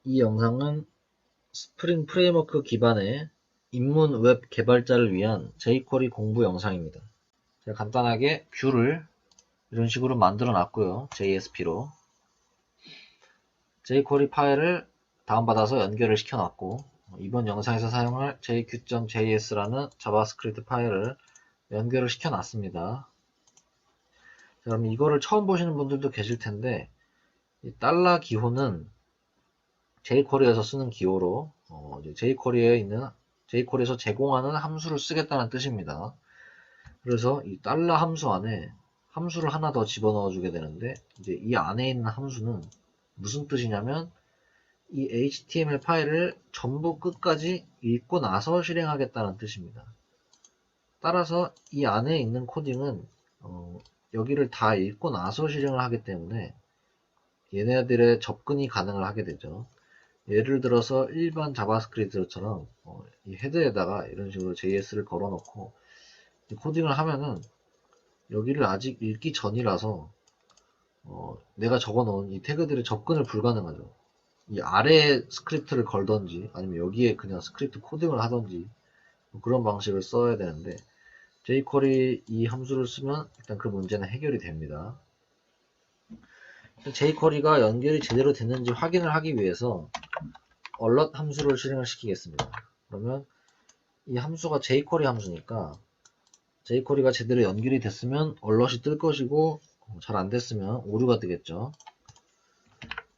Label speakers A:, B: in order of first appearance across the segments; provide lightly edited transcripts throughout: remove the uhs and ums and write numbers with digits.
A: 이 영상은 스프링 프레임워크 기반의 입문 웹 개발자를 위한 jQuery 공부 영상입니다. 제가 간단하게 뷰를 이런 식으로 만들어 놨고요. JSP로 jQuery 파일을 다운받아서 연결을 시켜 놨고, 이번 영상에서 사용할 jq.js라는 자바스크립트 파일을 연결을 시켜 놨습니다. 그럼 이거를 처음 보시는 분들도 계실 텐데, 이 달러 기호는 jQuery에서 쓰는 기호로 jQuery에서 제공하는 함수를 쓰겠다는 뜻입니다. 그래서 이 달러 함수 안에 함수를 하나 더 집어넣어 주게 되는데, 이제 이 안에 있는 함수는 무슨 뜻이냐면 이 HTML 파일을 전부 끝까지 읽고 나서 실행하겠다는 뜻입니다. 따라서 이 안에 있는 코딩은 여기를 다 읽고 나서 실행을 하기 때문에 얘네들의 접근이 가능을 하게 되죠. 예를 들어서 일반 자바스크립트처럼 이 헤드에다가 이런 식으로 JS를 걸어 놓고 코딩을 하면은 여기를 아직 읽기 전이라서 내가 적어 놓은 이 태그들의 접근을 불가능하죠. 이 아래 스크립트를 걸던지 아니면 여기에 그냥 스크립트 코딩을 하던지 뭐 그런 방식을 써야 되는데, jQuery 이 함수를 쓰면 일단 그 문제는 해결이 됩니다. jQuery가 연결이 제대로 됐는지 확인을 하기 위해서 alert 함수를 실행을 시키겠습니다. 그러면 이 함수가 jQuery 함수니까 jQuery가 제대로 연결이 됐으면 alert이 뜰 것이고, 잘 안 됐으면 오류가 뜨겠죠.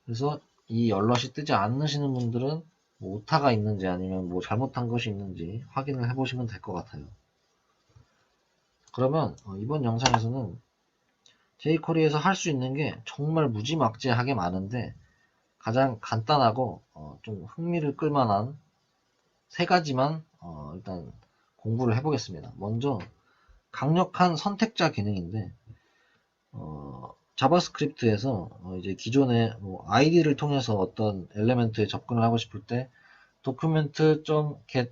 A: 그래서 이 alert이 뜨지 않으시는 분들은 뭐 오타가 있는지 아니면 뭐 잘못한 것이 있는지 확인을 해보시면 될 것 같아요. 그러면 이번 영상에서는 jQuery에서 할 수 있는 게 정말 무지막지하게 많은데, 가장 간단하고 좀 흥미를 끌만한 세 가지만 일단 공부를 해보겠습니다. 먼저 강력한 선택자 기능인데, 자바스크립트에서 이제 기존에 뭐 id를 통해서 어떤 엘리멘트에 접근을 하고 싶을 때 document.get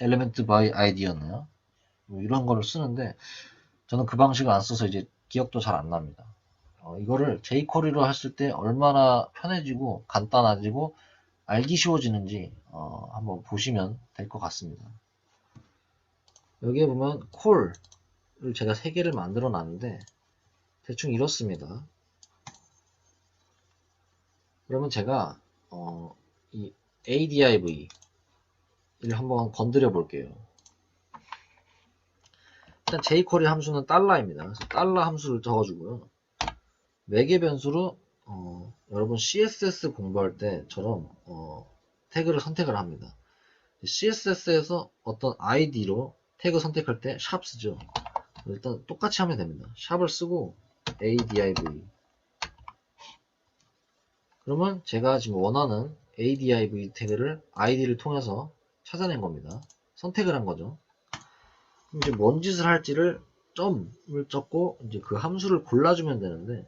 A: element by id였나요? 뭐 이런 거를 쓰는데, 저는 그 방식을 안 써서 이제 기억도 잘 안 납니다. 이거를 jQuery로 했을 때 얼마나 편해지고 간단해지고 알기 쉬워지는지 한번 보시면 될 것 같습니다. 여기에 보면 콜을 제가 3개를 만들어 놨는데 대충 이렇습니다. 그러면 제가 이 adiv를 한번 건드려 볼게요. 일단 jQuery 함수는 달러입니다. 그래서 달러 함수를 적어주고요. 매개 변수로 여러분 CSS 공부할 때처럼 태그를 선택을 합니다. CSS에서 어떤 id로 태그 선택할 때 샵 쓰죠. 일단 똑같이 하면 됩니다. 샵을 쓰고 adiv, 그러면 제가 지금 원하는 adiv 태그를 id를 통해서 찾아낸 겁니다. 선택을 한 거죠. 그럼 이제 뭔 짓을 할지를 점을 적고 이제 그 함수를 골라주면 되는데,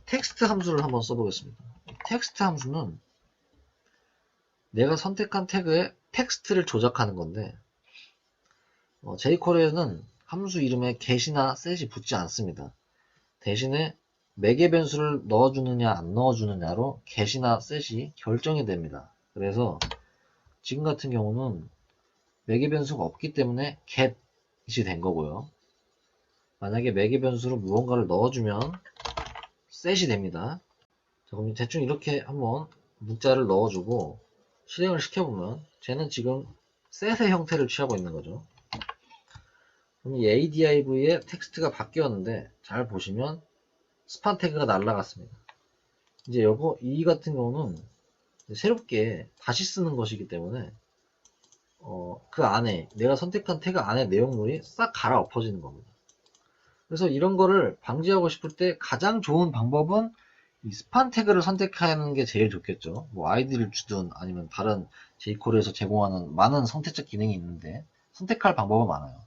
A: 텍스트 함수를 한번 써보겠습니다. 텍스트 함수는 내가 선택한 태그에 텍스트를 조작하는 건데, jQuery에는 함수 이름에 get이나 set이 붙지 않습니다. 대신에 매개 변수를 넣어주느냐 안 넣어주느냐로 get이나 set이 결정이 됩니다. 그래서 지금 같은 경우는 매개 변수가 없기 때문에 get이 된 거고요. 만약에 매개 변수로 무언가를 넣어주면 set이 됩니다. 자, 그럼 대충 이렇게 한번 문자를 넣어주고 실행을 시켜보면 쟤는 지금 set의 형태를 취하고 있는 거죠. 그럼 이 adiv의 텍스트가 바뀌었는데, 잘 보시면 스판 태그가 날라갔습니다. 이제 이 같은 경우는 새롭게 다시 쓰는 것이기 때문에 그 안에 내가 선택한 태그 안에 내용물이 싹 갈아엎어지는 겁니다. 그래서 이런 거를 방지하고 싶을 때 가장 좋은 방법은 이 스판 태그를 선택하는 게 제일 좋겠죠. 뭐 아이디를 주든 아니면 다른 jQuery에서 제공하는 많은 선택적 기능이 있는데 선택할 방법은 많아요.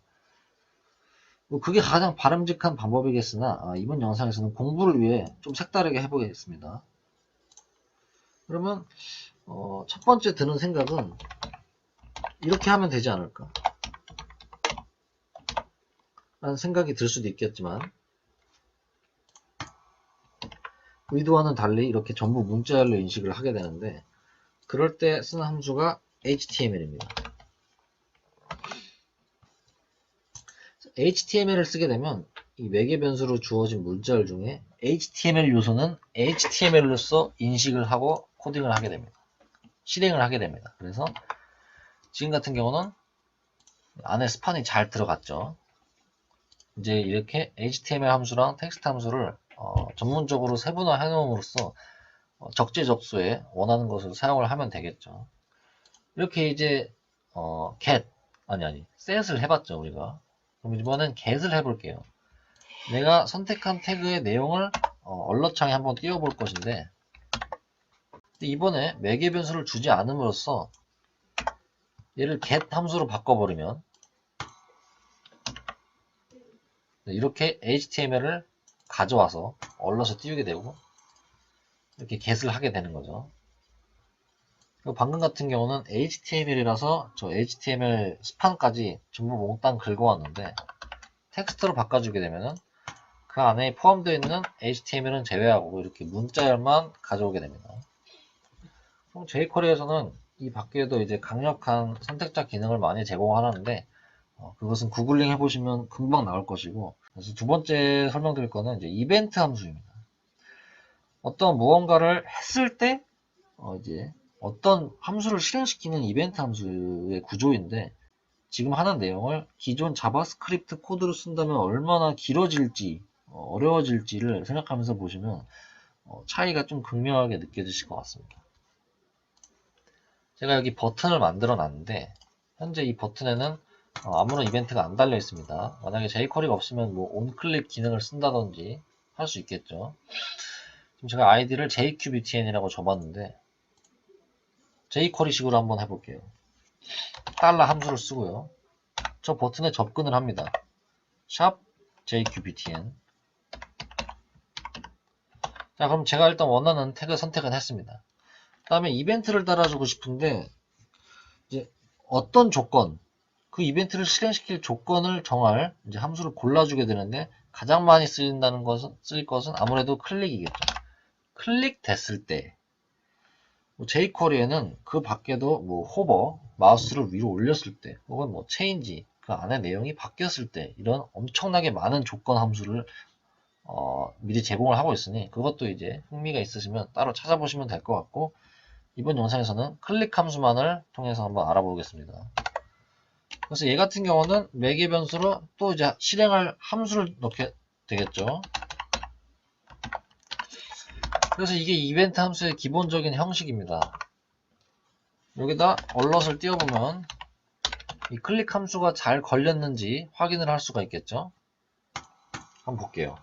A: 뭐 그게 가장 바람직한 방법이겠으나 이번 영상에서는 공부를 위해 좀 색다르게 해보겠습니다. 그러면 첫 번째 드는 생각은 이렇게 하면 되지 않을까 라는 생각이 들 수도 있겠지만, 의도와는 달리 이렇게 전부 문자열로 인식을 하게 되는데, 그럴 때 쓰는 함수가 html입니다. html을 쓰게 되면 이 매개 변수로 주어진 문자열 중에 html 요소는 html로서 인식을 하고 코딩을 하게 됩니다. 실행을 하게 됩니다. 그래서 지금 같은 경우는 안에 스판이 잘 들어갔죠. 이제 이렇게 html 함수랑 텍스트 함수를 전문적으로 세분화 해놓음으로써 적재적소에 원하는 것을 사용을 하면 되겠죠. 이렇게 이제 set을 해봤죠 우리가. 그럼 이번엔 get을 해볼게요. 내가 선택한 태그의 내용을 얼럿창에 한번 띄워볼 것인데 이번에 매개 변수를 주지 않음으로써 얘를 get 함수로 바꿔버리면 이렇게 html을 가져와서 얼럿에 띄우게 되고 이렇게 get을 하게 되는 거죠. 방금 같은 경우는 html이라서 저 html 스판까지 전부 몽땅 긁어왔는데 텍스트로 바꿔주게 되면은 그 안에 포함되어 있는 html은 제외하고 이렇게 문자열만 가져오게 됩니다. 그럼 jQuery에서는 이 밖에도 이제 강력한 선택자 기능을 많이 제공하는데 그것은 구글링 해보시면 금방 나올 것이고, 그래서 두 번째 설명드릴 거는 이제 이벤트 함수입니다. 어떤 무언가를 했을 때 이제 어떤 함수를 실행시키는 이벤트 함수의 구조인데 지금 하는 내용을 기존 자바스크립트 코드로 쓴다면 얼마나 길어질지 어려워질지를 생각하면서 보시면 차이가 좀 극명하게 느껴지실 것 같습니다. 제가 여기 버튼을 만들어 놨는데 현재 이 버튼에는 아무런 이벤트가 안 달려 있습니다. 만약에 jQuery가 없으면 뭐 온클릭 기능을 쓴다든지 할 수 있겠죠. 지금 제가 아이디를 jqbtn이라고 줘봤는데 jQuery식으로 한번 해볼게요. 달러 함수를 쓰고요. 저 버튼에 접근을 합니다. 샵 jqbtn. 자, 그럼 제가 일단 원하는 태그 선택은 했습니다. 그 다음에 이벤트를 달아주고 싶은데 이제 어떤 조건, 그 이벤트를 실행시킬 조건을 정할 이제 함수를 골라주게 되는데 가장 많이 쓸 것은 아무래도 클릭이겠죠. 클릭됐을 때 jQuery에는 그 밖에도 뭐 호버, 마우스를 위로 올렸을 때 혹은 뭐 change, 그 안에 내용이 바뀌었을 때 이런 엄청나게 많은 조건 함수를 미리 제공을 하고 있으니 그것도 이제 흥미가 있으시면 따로 찾아보시면 될 것 같고, 이번 영상에서는 클릭 함수만을 통해서 한번 알아보겠습니다. 그래서 얘 같은 경우는 매개 변수로 또 이제 실행할 함수를 넣게 되겠죠. 그래서 이게 이벤트 함수의 기본적인 형식입니다. 여기다 얼럿을 띄워보면 이 클릭 함수가 잘 걸렸는지 확인을 할 수가 있겠죠. 한번 볼게요.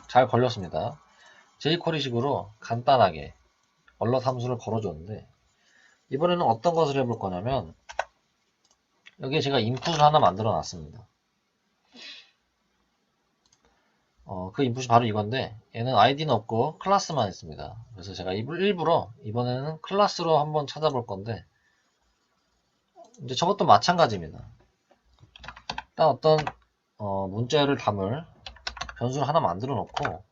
A: 잘 걸렸습니다. jQuery식으로 간단하게 얼럿 함수를 걸어줬는데 이번에는 어떤 것을 해볼 거냐면 여기에 제가 인풋을 하나 만들어 놨습니다. 그 인풋이 바로 이건데 얘는 아이디는 없고 클래스만 있습니다. 그래서 제가 일부러 이번에는 클래스로 한번 찾아볼 건데 이제 저것도 마찬가지입니다. 일단 어떤 문자열을 담을 변수를 하나 만들어 놓고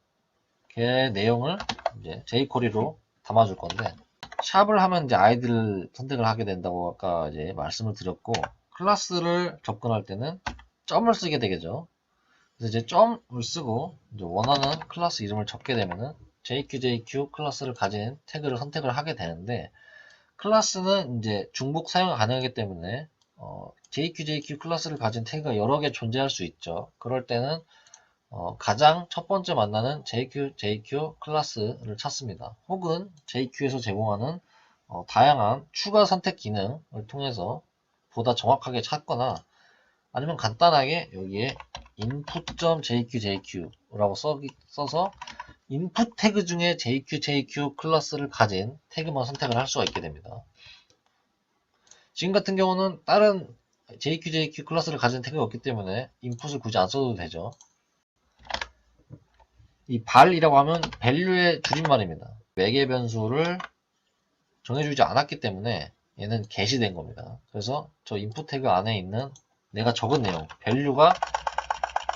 A: 걔 내용을 이제 jQuery로 담아줄 건데 샵을 하면 이제 아이디를 선택을 하게 된다고 아까 이제 말씀을 드렸고, 클래스를 접근할 때는 점을 쓰게 되겠죠. 그래서 이제 점을 쓰고 이제 원하는 클래스 이름을 적게 되면은 jq 클래스를 가진 태그를 선택을 하게 되는데, 클래스는 이제 중복 사용 가능하기 때문에 jq 클래스를 가진 태그가 여러 개 존재할 수 있죠. 그럴 때는 가장 첫 번째 만나는 jq 클래스를 찾습니다. 혹은 jq에서 제공하는 다양한 추가 선택 기능을 통해서 보다 정확하게 찾거나 아니면 간단하게 여기에 input.jq라고 써서 인풋 태그 중에 jq 클래스를 가진 태그만 선택을 할 수가 있게 됩니다. 지금 같은 경우는 다른 jq 클래스를 가진 태그가 없기 때문에 인풋을 굳이 안 써도 되죠. 이 발이라고 하면 value의 줄임말입니다. 매개 변수를 정해주지 않았기 때문에 얘는 get이 된 겁니다. 그래서 저 input 태그 안에 있는 내가 적은 내용, value가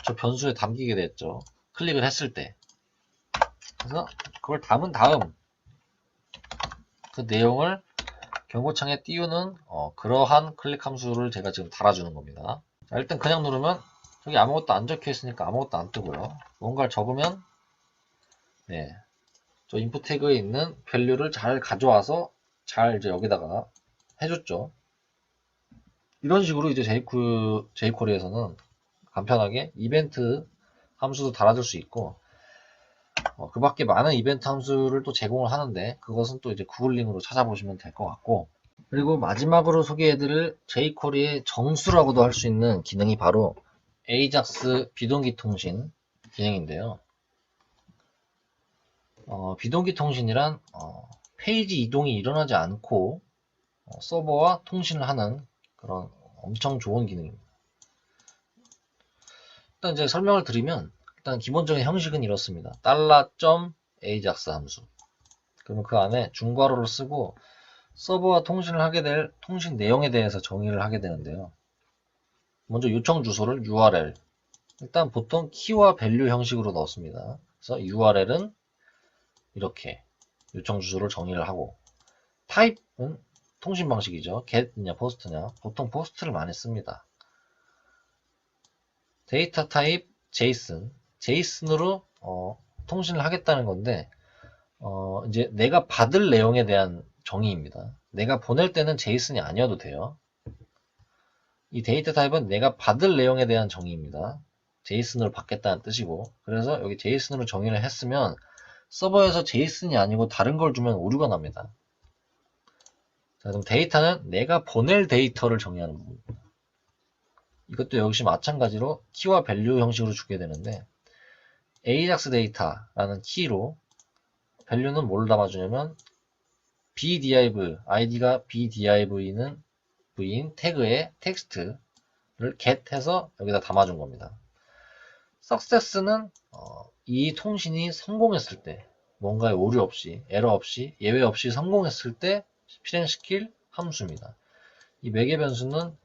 A: 저 변수에 담기게 됐죠. 클릭을 했을 때. 그래서 그걸 담은 다음 그 내용을 경고창에 띄우는 그러한 클릭 함수를 제가 지금 달아주는 겁니다. 자, 일단 그냥 누르면 저기 아무것도 안 적혀 있으니까 아무것도 안 뜨고요. 뭔가를 적으면 네, 저 인풋 태그에 있는 밸류를 잘 가져와서 잘 이제 여기다가 해줬죠. 이런 식으로 이제 jQuery에서는 간편하게 이벤트 함수도 달아줄 수 있고 그 밖에 많은 이벤트 함수를 또 제공을 하는데 그것은 또 이제 구글링으로 찾아보시면 될 것 같고, 그리고 마지막으로 소개해드릴 jQuery의 정수라고도 할 수 있는 기능이 바로 AJAX 비동기 통신 기능인데요. 비동기 통신이란 페이지 이동이 일어나지 않고 서버와 통신을 하는 그런 엄청 좋은 기능입니다. 일단 이제 설명을 드리면 일단 기본적인 형식은 이렇습니다. $.ajax 함수. 그러면 그 안에 중괄호를 쓰고 서버와 통신을 하게 될 통신 내용에 대해서 정의를 하게 되는데요. 먼저 요청 주소를 URL. 일단 보통 키와 밸류 형식으로 넣습니다. 그래서 URL은 이렇게 요청 주소를 정의를 하고, 타입은 통신 방식이죠. get냐 post냐. 보통 post를 많이 씁니다. 데이터 타입 JSON. JSON으로 통신을 하겠다는 건데 이제 내가 받을 내용에 대한 정의입니다. 내가 보낼 때는 JSON이 아니어도 돼요. 이 데이터 타입은 내가 받을 내용에 대한 정의입니다. JSON으로 받겠다는 뜻이고, 그래서 여기 JSON으로 정의를 했으면 서버에서 JSON이 아니고 다른 걸 주면 오류가 납니다. 자, 그럼 데이터는 내가 보낼 데이터를 정의하는 부분입니다. 이것도 역시 마찬가지로 키와 밸류 형식으로 주게 되는데, AJAX 데이터라는 키로 밸류는 뭘 담아주냐면 bdiv, id가 bdiv는 v인 태그에 텍스트를 get 해서 여기다 담아준 겁니다. success는 이 통신이 성공했을 때, 뭔가의 오류 없이, 에러 없이, 예외 없이 성공했을 때 실행시킬 함수입니다. 이 매개 변수는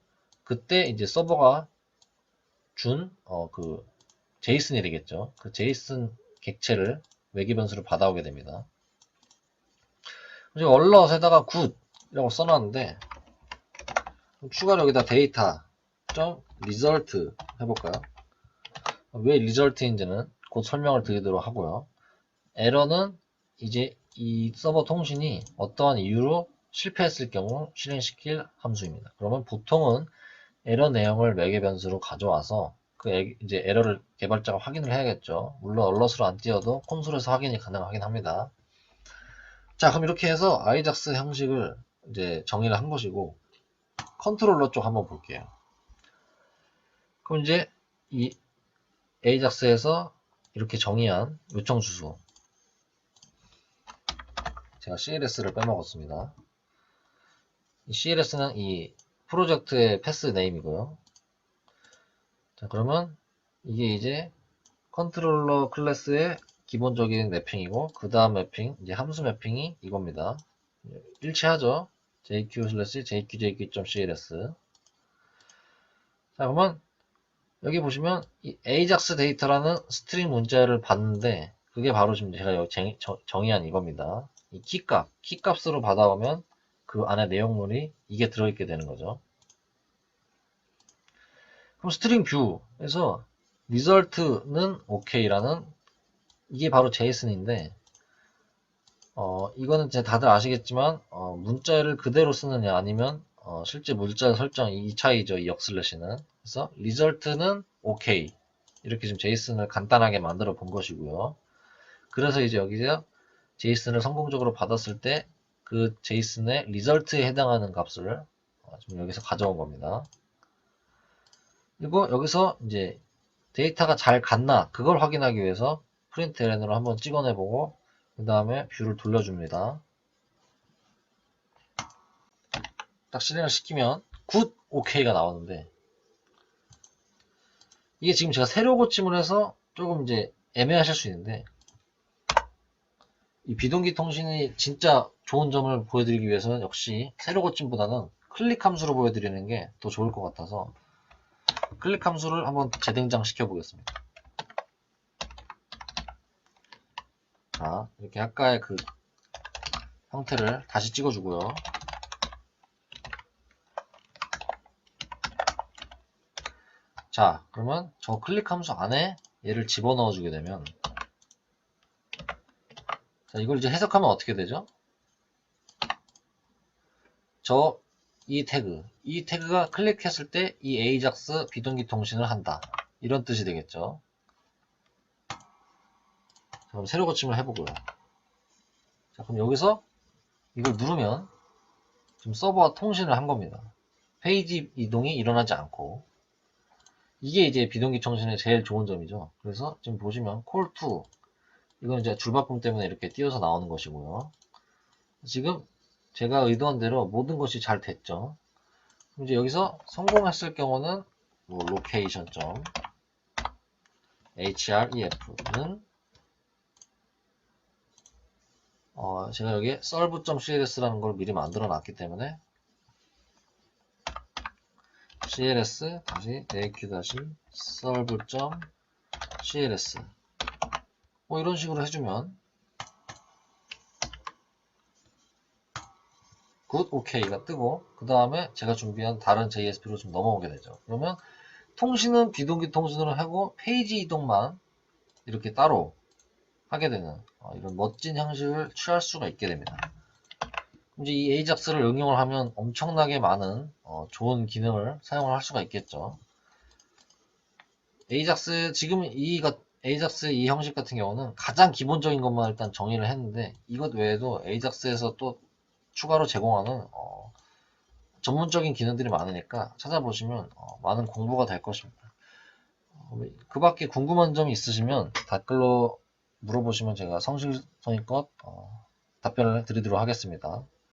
A: 그때 이제 서버가 준 그 JSON이 되겠죠. 그 JSON 객체를 매개 변수로 받아오게 됩니다. 이제 얼럿에다가 굿이라고 써놨는데 추가로 여기다 data.result 해볼까요? 왜 result인지는 곧 설명을 드리도록 하고요. 에러는 이제 이 서버 통신이 어떠한 이유로 실패했을 경우 실행시킬 함수입니다. 그러면 보통은 에러 내용을 매개 변수로 가져와서 그 이제 에러를 개발자가 확인을 해야겠죠. 물론 얼럿으로 안 띄워도 콘솔에서 확인이 가능하긴 합니다. 자, 그럼 이렇게 해서 아이작스 형식을 이제 정의를 한 것이고, 컨트롤러 쪽 한번 볼게요. 그럼 이제 이 AJAX에서 이렇게 정의한 요청 주소, 제가 CLS를 빼먹었습니다. 이 CLS는 이 프로젝트의 패스 네임이고요. 자, 그러면 이게 이제 컨트롤러 클래스의 기본적인 매핑이고, 그 다음 매핑, 이제 함수 매핑이 이겁니다. 일치하죠? jq/jq.jq.cls. 자, 그러면 여기 보시면 이 AJAX 데이터라는 스트링 문자를 받는데, 그게 바로 지금 제가 여기 정의한 이겁니다. 이 키값으로 받아오면 그 안에 내용물이 이게 들어있게 되는 거죠. 그럼 스트링 뷰에서 result는 OK라는 이게 바로 JSON인데, 이거는 이제 다들 아시겠지만 문자를 그대로 쓰느냐 아니면 실제 문자 설정 이 차이죠. 이 역슬래시는. 그래서 result는 OK 이렇게 지금 JSON을 간단하게 만들어 본 것이고요. 그래서 이제 여기서 JSON을 성공적으로 받았을 때 그 JSON의 result에 해당하는 값을 지금 여기서 가져온 겁니다. 그리고 여기서 이제 데이터가 잘 갔나 그걸 확인하기 위해서 프린트LN으로 한번 찍어내보고 그 다음에 뷰를 돌려줍니다. 딱 실행을 시키면 굿 OK가 나오는데, 이게 지금 제가 새로 고침을 해서 조금 이제 애매하실 수 있는데, 이 비동기 통신이 진짜 좋은 점을 보여드리기 위해서는 역시 새로 고침보다는 클릭 함수로 보여드리는 게 더 좋을 것 같아서 클릭 함수를 한번 재등장 시켜 보겠습니다. 자, 이렇게 아까의 그 형태를 다시 찍어주고요. 자, 그러면 저 클릭 함수 안에 얘를 집어넣어 주게 되면, 자, 이걸 이제 해석하면 어떻게 되죠? 이 태그가 클릭했을 때 이 AJAX 비동기 통신을 한다. 이런 뜻이 되겠죠. 자, 그럼 세로 고침을 해보고요. 자, 그럼 여기서 이걸 누르면 지금 서버와 통신을 한 겁니다. 페이지 이동이 일어나지 않고. 이게 이제 비동기 통신의 제일 좋은 점이죠. 그래서 지금 보시면 call to, 이건 이제 줄바꿈 때문에 이렇게 띄어서 나오는 것이고요. 지금 제가 의도한 대로 모든 것이 잘 됐죠. 그럼 이제 여기서 성공했을 경우는 뭐 location.href는 제가 여기에 solve.cls라는 걸 미리 만들어 놨기 때문에 cls 다시 aq 다시 solve.cls 뭐 이런 식으로 해주면 굿 OK가 뜨고, 그 다음에 제가 준비한 다른 JSP로 좀 넘어오게 되죠. 그러면 통신은 비동기 통신으로 하고 페이지 이동만 이렇게 따로 하게 되는 이런 멋진 형식을 취할 수가 있게 됩니다. 이제 이 AJAX를 응용을 하면 엄청나게 많은 좋은 기능을 사용을 할 수가 있겠죠. AJAX 지금 AJAX 이 형식 같은 경우는 가장 기본적인 것만 일단 정의를 했는데, 이것 외에도 AJAX에서 또 추가로 제공하는 전문적인 기능들이 많으니까 찾아보시면 많은 공부가 될 것입니다. 그 밖에 궁금한 점이 있으시면 댓글로 물어보시면 제가 성실성의껏 답변을 드리도록 하겠습니다.